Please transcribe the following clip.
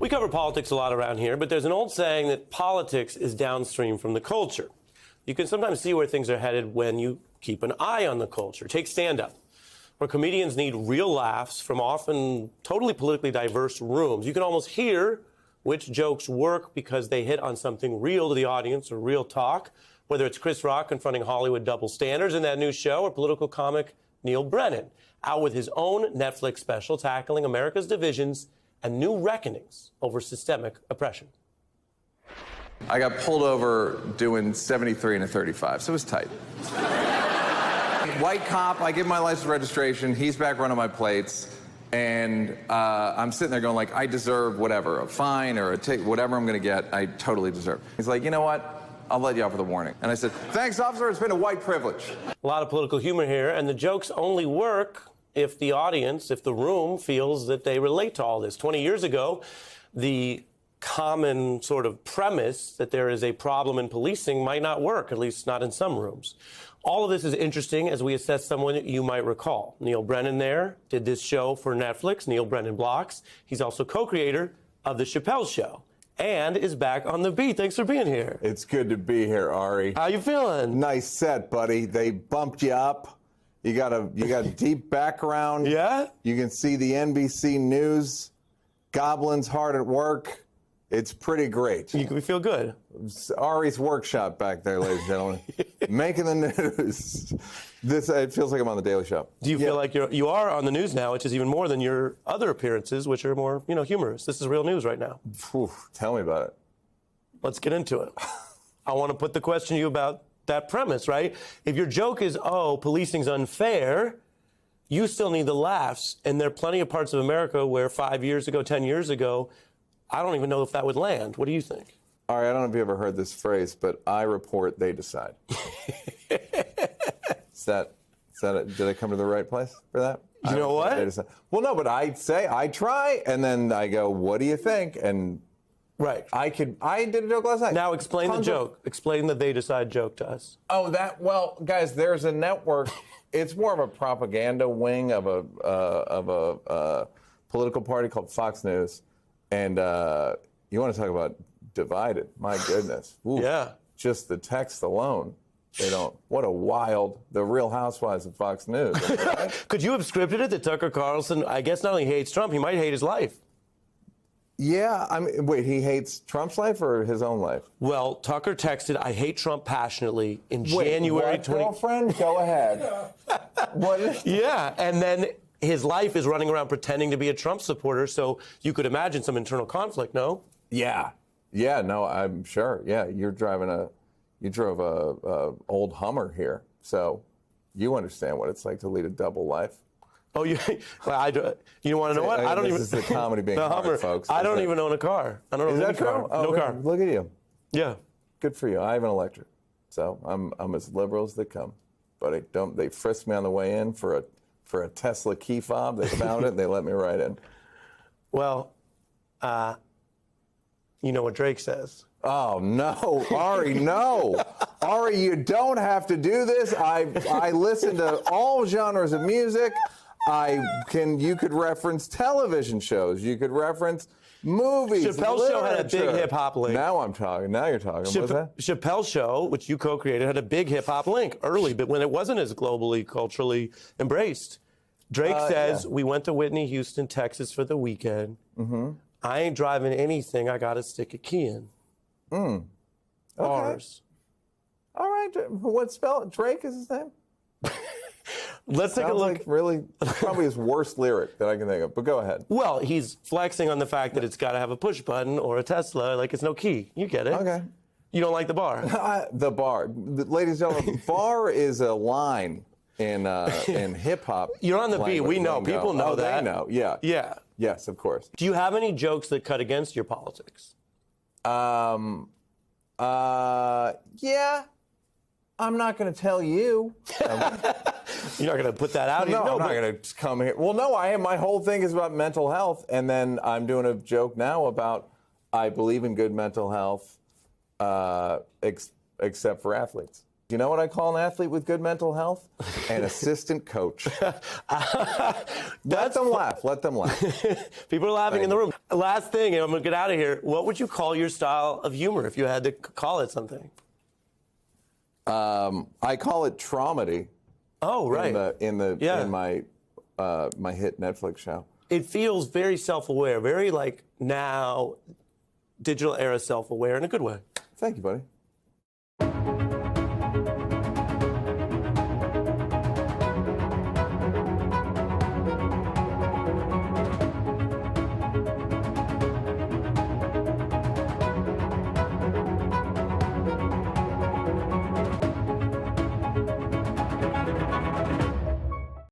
We cover politics a lot around here, but there's an old saying that politics is downstream from the culture. You can sometimes see where things are headed when you keep an eye on the culture. Take stand-up, where comedians need real laughs from often totally politically diverse rooms. You can almost hear which jokes work because they hit on something real to the audience or real talk, whether it's Chris Rock confronting Hollywood double standards in that new show or political comic Neil Brennan, out with his own Netflix special tackling America's divisions and new reckonings over systemic oppression. I got pulled over doing 73 and a 35, so it was tight. White cop, I give my license registration, he's back running my plates, and I'm sitting there going like, I deserve whatever, a fine or a ticket, whatever I'm gonna get, I totally deserve. He's like, you know what? I'll let you off with a warning. And I said, thanks, officer, it's been a white privilege. A lot of political humor here, and the jokes only work if the audience, if the room feels that they relate to all this. 20 years ago, the common sort of premise that there is a problem in policing might not work, at least not in some rooms. All of this is interesting as we assess someone that you might recall. Neil Brennan there did this show for Netflix, Neil Brennan Blocks. He's also co-creator of The Chappelle Show and is back on the beat. Thanks for being here. It's good to be here, Ari. How you feeling? Nice set, buddy. They bumped you up. You got a deep background. Yeah? You can see the NBC News. Goblin's hard at work. It's pretty great. We feel good. Ari's workshop back there, ladies and gentlemen. Making the news. It feels like I'm on the Daily Show. Do you feel like you are on the news now, which is even more than your other appearances, which are more, humorous? This is real news right now. Whew, tell me about it. Let's get into it. I want to put the question to you about that premise, right? If your joke is, oh, policing's unfair, you still need the laughs. And there are plenty of parts of America where 5 years ago, 10 years ago, I don't even know if that would land. What do you think? All right, I don't know if you ever heard this phrase, but I report, they decide. Is that it? Did I come to the right place for that? You know what? Well, no, but I say, I try, and then I go, what do you think? And right. I did a joke last night. Now explain the joke. Explain the they decide joke to us. Oh, well, guys, there's a network. It's more of a propaganda wing of a political party called Fox News. And you want to talk about divided. My goodness. Ooh, yeah. Just the text alone. What a wild, the Real Housewives of Fox News. Right? Could you have scripted it that Tucker Carlson, I guess not only hates Trump, he might hate his life? Yeah, I mean, wait, he hates Trump's life or his own life? Well, Tucker texted, I hate Trump passionately in January 20... girlfriend? Go ahead. What? Yeah, and then his life is running around pretending to be a Trump supporter, so you could imagine some internal conflict, no? Yeah. Yeah, no, I'm sure. Yeah, you drove a old Hummer here, so you understand what it's like to lead a double life. Oh, you want to know what? I don't even. This is the comedy being the hard, Hummer, folks. I don't even own a car. I don't own any car. Oh, no car. Look at you. Yeah. Good for you. I have an electric, so I'm as liberal as they come. But they frisked me on the way in for a Tesla key fob. They found it. And they let me right in. Well, you know what Drake says. Oh, no, Ari, no. Ari, you don't have to do this. I listen to all genres of music. You could reference television shows. You could reference movies. Chappelle Show had a big hip-hop link. Now I'm talking. Now you're talking. What's that? Chappelle Show, which you co-created, had a big hip-hop link early, but when it wasn't as globally, culturally embraced. Drake says, we went to Whitney, Houston, Texas for the weekend. Mm-hmm. I ain't driving anything. I got to stick a key in. Okay. Ours. All right. What spell? Drake is his name? Let's take a look. Like really, probably his worst lyric that I can think of, but go ahead. Well, he's flexing on the fact that it's got to have a push button or a Tesla, like it's no key. You get it. Okay. You don't like the bar? The bar. Ladies and gentlemen, bar is a line in hip-hop. You're on the beat. We know. People know that. They know. Yeah. Yeah. Yes, of course. Do you have any jokes that cut against your politics? Yeah. I'm not going to tell you. You're not going to put that out? No, I'm not going to come here. Well, no, I am. My whole thing is about mental health, and then I'm doing a joke now about I believe in good mental health, except for athletes. You know what I call an athlete with good mental health? An assistant coach. Let them laugh. Let them laugh. People are laughing in the room. Last thing, and I'm going to get out of here. What would you call your style of humor if you had to call it something? I call it traumedy. Oh, right. In my my hit Netflix show. It feels very self-aware, very like now digital era self-aware in a good way. Thank you, buddy.